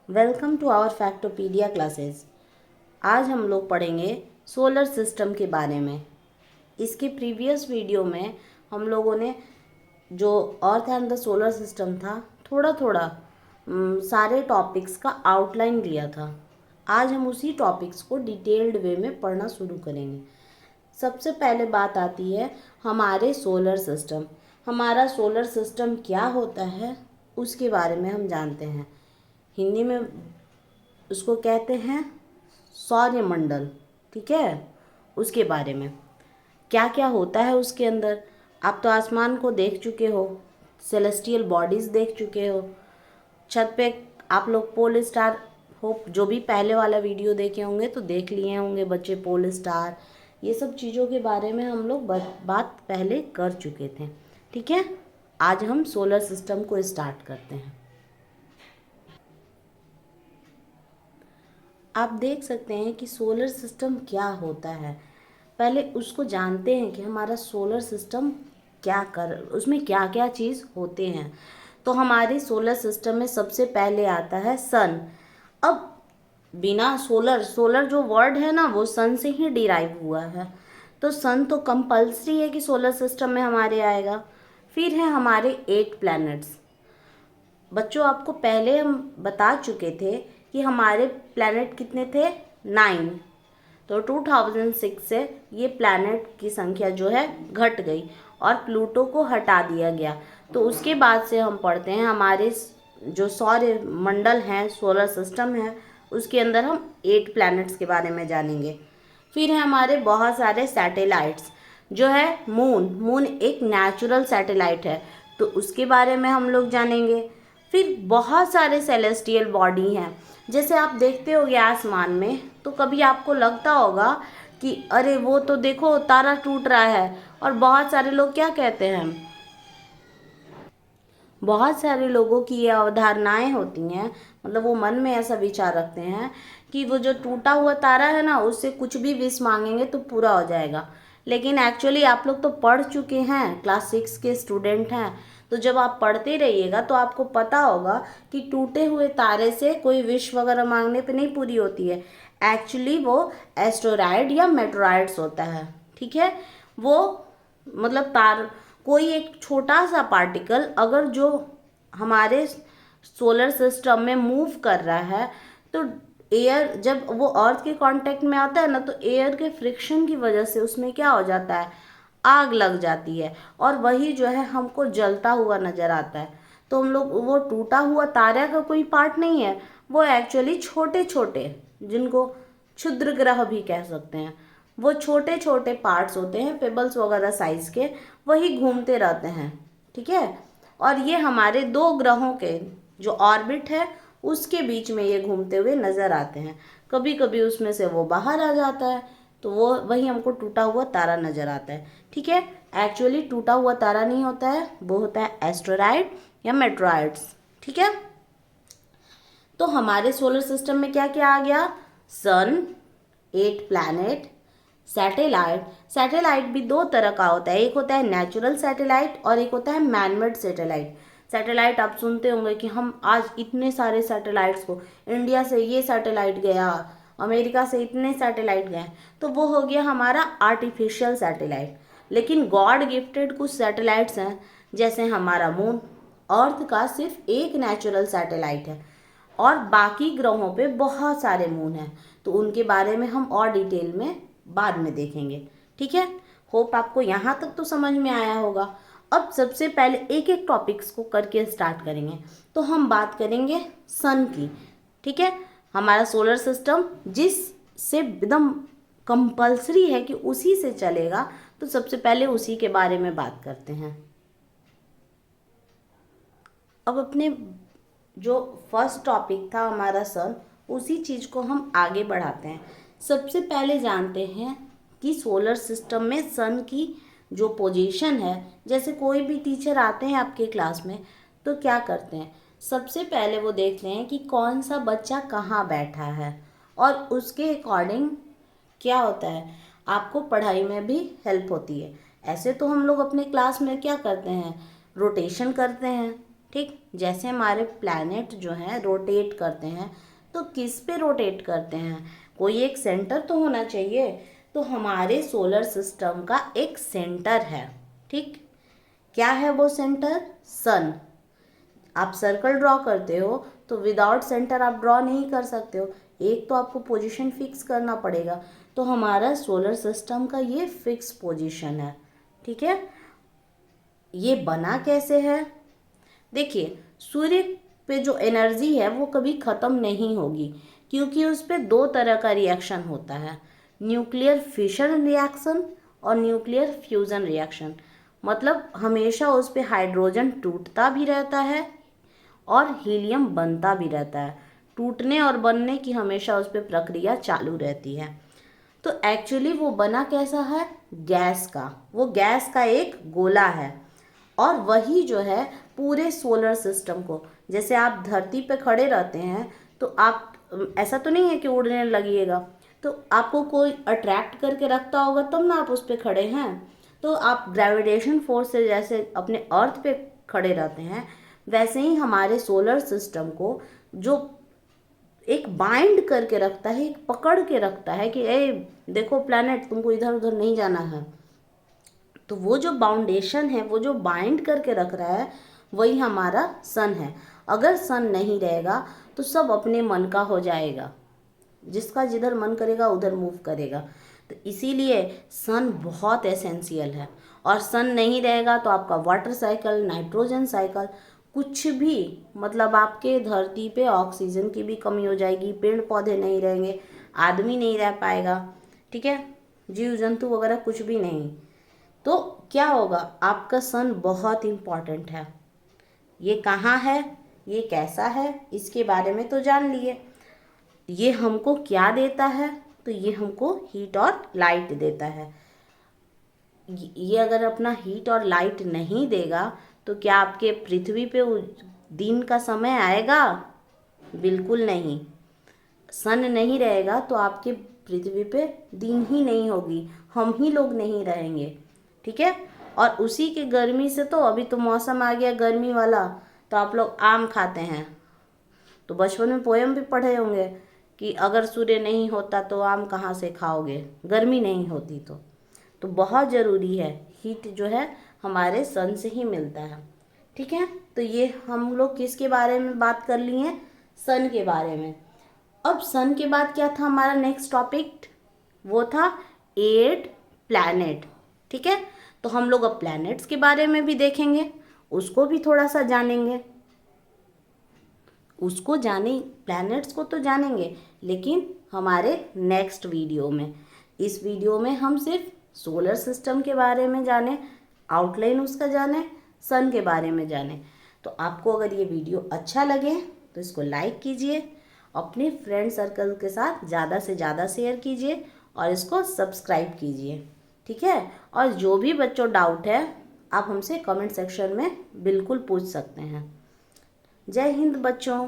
Welcome to our Factopedia classes. आज हम लोग पढ़ेंगे सोलर सिस्टम के बारे में। इसके प्रीवियस वीडियो में हम लोगों ने जो earth and the solar system था थोड़ा थोड़ा सारे टॉपिक्स का आउटलाइन लिया था। आज हम उसी टॉपिक्स को डिटेल्ड वे में पढ़ना शुरू करेंगे। सबसे पहले बात आती है हमारे सोलर सिस्टम। हमारा सोलर सिस्टम क्या होता है उसके बारे में हम जानते हैं। हिंदी में उसको कहते हैं सौरमंडल। ठीक है, उसके बारे में क्या क्या होता है उसके अंदर। आप तो आसमान को देख चुके हो, सेलेस्टियल बॉडीज़ देख चुके हो। छत पे आप लोग पोल स्टार हो, जो भी पहले वाला वीडियो देखे होंगे तो देख लिए होंगे बच्चे, पोल स्टार, ये सब चीज़ों के बारे में हम लोग बात पहले कर चुके थे। ठीक है, आज हम सोलर सिस्टम को स्टार्ट करते हैं। आप देख सकते हैं कि सोलर सिस्टम क्या होता है। पहले उसको जानते हैं कि हमारा सोलर सिस्टम उसमें क्या क्या चीज़ होते हैं। तो हमारे सोलर सिस्टम में सबसे पहले आता है सन। अब बिना सोलर जो वर्ड है ना वो सन से ही डिराइव हुआ है, तो सन तो कंपल्सरी है कि सोलर सिस्टम में हमारे आएगा। फिर है हमारे 8 प्लैनेट्स। बच्चों आपको पहले हम बता चुके थे कि हमारे प्लैनेट कितने थे, 9। तो 2006 से ये प्लैनेट की संख्या जो है घट गई और प्लूटो को हटा दिया गया। तो उसके बाद से हम पढ़ते हैं हमारे जो सौर मंडल हैं, सोलर सिस्टम है, उसके अंदर हम 8 प्लैनेट्स के बारे में जानेंगे। फिर है हमारे बहुत सारे सैटेलाइट्स, जो है मून एक नेचुरल सैटेलाइट है, तो उसके बारे में हम लोग जानेंगे। फिर बहुत सारे सेलेस्टियल बॉडी हैं, जैसे आप देखते होगे आसमान में तो कभी आपको लगता होगा कि अरे वो तो देखो तारा टूट रहा है। और बहुत सारे लोग क्या कहते हैं, बहुत सारे लोगों की ये अवधारणाएं होती हैं, मतलब वो मन में ऐसा विचार रखते हैं कि वो जो टूटा हुआ तारा है ना, उससे कुछ भी विश मांगेंगे तो पूरा हो जाएगा। लेकिन एक्चुअली आप लोग तो पढ़ चुके हैं, क्लास 6 के स्टूडेंट हैं, तो जब आप पढ़ते रहिएगा तो आपको पता होगा कि टूटे हुए तारे से कोई विश वगैरह मांगने पे नहीं पूरी होती है। एक्चुअली वो एस्टेरॉयड या मेटेरॉयड्स होता है। ठीक है, वो मतलब कोई एक छोटा सा पार्टिकल अगर जो हमारे सोलर सिस्टम में मूव कर रहा है, तो एयर जब वो अर्थ के कांटेक्ट में आता है ना, तो एयर के फ्रिक्शन की वजह से उसमें क्या हो जाता है, आग लग जाती है, और वही जो है हमको जलता हुआ नजर आता है। तो हम लोग वो टूटा हुआ तारा का कोई पार्ट नहीं है, वो एक्चुअली छोटे छोटे, जिनको क्षुद्र ग्रह भी कह सकते हैं, वो छोटे छोटे पार्ट्स होते हैं पेबल्स वगैरह साइज के, वही घूमते रहते हैं। ठीक है, और ये हमारे 2 ग्रहों के जो ऑर्बिट है उसके बीच में ये घूमते हुए नज़र आते हैं। कभी कभी उसमें से वो बाहर आ जाता है, तो वो वही हमको टूटा हुआ तारा नज़र आता है। ठीक है, एक्चुअली टूटा हुआ तारा नहीं होता है, वो होता है एस्टेरॉयड या मेटेरॉयड्स। ठीक है, तो हमारे सोलर सिस्टम में क्या क्या आ गया, सन, 8 प्लैनेट, सैटेलाइट भी 2 तरह का होता है, एक होता है नेचुरल सैटेलाइट और एक होता है मैनमेड सैटेलाइट। सैटेलाइट आप सुनते होंगे कि हम आज इतने सारे सैटेलाइट्स को, इंडिया से ये सैटेलाइट गया, अमेरिका से इतने सैटेलाइट गए, तो वो हो गया हमारा आर्टिफिशियल सैटेलाइट। लेकिन गॉड गिफ्टेड कुछ सैटेलाइट्स हैं, जैसे हमारा मून, अर्थ का सिर्फ एक नेचुरल सैटेलाइट है, और बाकी ग्रहों पे बहुत सारे मून हैं, तो उनके बारे में हम और डिटेल में बाद में देखेंगे। ठीक है, होप आपको यहाँ तक तो समझ में आया होगा। अब सबसे पहले एक एक टॉपिक्स को करके स्टार्ट करेंगे। तो हम बात करेंगे सन की। ठीक है, हमारा सोलर सिस्टम जिस से एकदम कंपल्सरी है कि उसी से चलेगा, तो सबसे पहले उसी के बारे में बात करते हैं। अब अपने जो फर्स्ट टॉपिक था हमारा सन, उसी चीज़ को हम आगे बढ़ाते हैं। सबसे पहले जानते हैं कि सोलर सिस्टम में सन की जो पोजीशन है, जैसे कोई भी टीचर आते हैं आपके क्लास में तो क्या करते हैं, सबसे पहले वो देखते हैं कि कौन सा बच्चा कहाँ बैठा है, और उसके अकॉर्डिंग क्या होता है, आपको पढ़ाई में भी हेल्प होती है। ऐसे तो हम लोग अपने क्लास में क्या करते हैं, रोटेशन करते हैं। ठीक, जैसे हमारे प्लैनेट जो हैं रोटेट करते हैं, तो किस पे रोटेट करते हैं? कोई एक सेंटर तो होना चाहिए। तो हमारे सोलर सिस्टम का एक सेंटर है, ठीक। क्या है वो सेंटर? सन। आप सर्कल ड्रॉ करते हो तो विदाउट सेंटर आप ड्रॉ नहीं कर सकते हो, एक तो आपको पोजीशन फिक्स करना पड़ेगा। तो हमारा सोलर सिस्टम का ये फिक्स पोजीशन है, ठीक है। ये बना कैसे है? देखिए, सूर्य पे जो एनर्जी है वो कभी ख़त्म नहीं होगी, क्योंकि उस पे दो तरह का रिएक्शन होता है, न्यूक्लियर फिशन रिएक्शन और न्यूक्लियर फ्यूज़न रिएक्शन। मतलब हमेशा उस पे हाइड्रोजन टूटता भी रहता है और हीलियम बनता भी रहता है। टूटने और बनने की हमेशा उस पे प्रक्रिया चालू रहती है। तो एक्चुअली वो बना कैसा है? गैस का। वो गैस का एक गोला है, और वही जो है पूरे सोलर सिस्टम को, जैसे आप धरती पे खड़े रहते हैं तो आप ऐसा तो नहीं है कि उड़ने लगिएगा, तो आपको कोई अट्रैक्ट करके रखता होगा तब ना आप उस पे खड़े हैं। तो आप ग्रेविटेशन फोर्स से जैसे अपने अर्थ पे खड़े रहते हैं, वैसे ही हमारे सोलर सिस्टम को जो एक बाइंड करके रखता है, एक पकड़ के रखता है कि ए देखो प्लैनेट, तुमको इधर उधर नहीं जाना है। तो वो जो बाउंडेशन है, वो जो बाइंड करके रख रहा है, वही हमारा सन है। अगर सन नहीं रहेगा तो सब अपने मन का हो जाएगा, जिसका जिधर मन करेगा उधर मूव करेगा। तो इसीलिए सन बहुत एसेंशियल है, और सन नहीं रहेगा तो आपका वाटर साइकिल, नाइट्रोजन साइकिल, कुछ भी, मतलब आपके धरती पे ऑक्सीजन की भी कमी हो जाएगी, पेड़ पौधे नहीं रहेंगे, आदमी नहीं रह पाएगा, ठीक है, जीव जंतु वगैरह कुछ भी नहीं। तो क्या होगा? आपका सन बहुत इम्पॉर्टेंट है। ये कहाँ है, ये कैसा है, इसके बारे में तो जान लिए। ये हमको क्या देता है? तो ये हमको हीट और लाइट देता है। ये अगर अपना हीट और लाइट नहीं देगा तो क्या आपके पृथ्वी पे दिन का समय आएगा? बिल्कुल नहीं। सन नहीं रहेगा तो आपके पृथ्वी पे दिन ही नहीं होगी, हम ही लोग नहीं रहेंगे, ठीक है। और उसी के गर्मी से, तो अभी तो मौसम आ गया गर्मी वाला, तो आप लोग आम खाते हैं, तो बचपन में पोएम भी पढ़े होंगे कि अगर सूर्य नहीं होता तो आम कहाँ से खाओगे, गर्मी नहीं होती तो बहुत ज़रूरी है, हीट जो है हमारे सन से ही मिलता है, ठीक है। तो ये हम लोग किसके बारे में बात कर लिए? सन के बारे में। अब सन के बाद क्या था हमारा नेक्स्ट टॉपिक? वो था 8 प्लैनेट, ठीक है। तो हम लोग अब प्लैनेट्स के बारे में भी देखेंगे, उसको भी थोड़ा सा जानेंगे। उसको जाने, प्लैनेट्स को तो जानेंगे, लेकिन हमारे नेक्स्ट वीडियो में। इस वीडियो में हम सिर्फ सोलर सिस्टम के बारे में जाने, आउटलाइन उसका जाने, सन के बारे में जाने। तो आपको अगर ये वीडियो अच्छा लगे तो इसको लाइक कीजिए, अपने फ्रेंड सर्कल के साथ ज़्यादा से ज़्यादा शेयर कीजिए, और इसको सब्सक्राइब कीजिए, ठीक है। और जो भी बच्चों डाउट है आप हमसे कमेंट सेक्शन में बिल्कुल पूछ सकते हैं। जय हिंद बच्चों।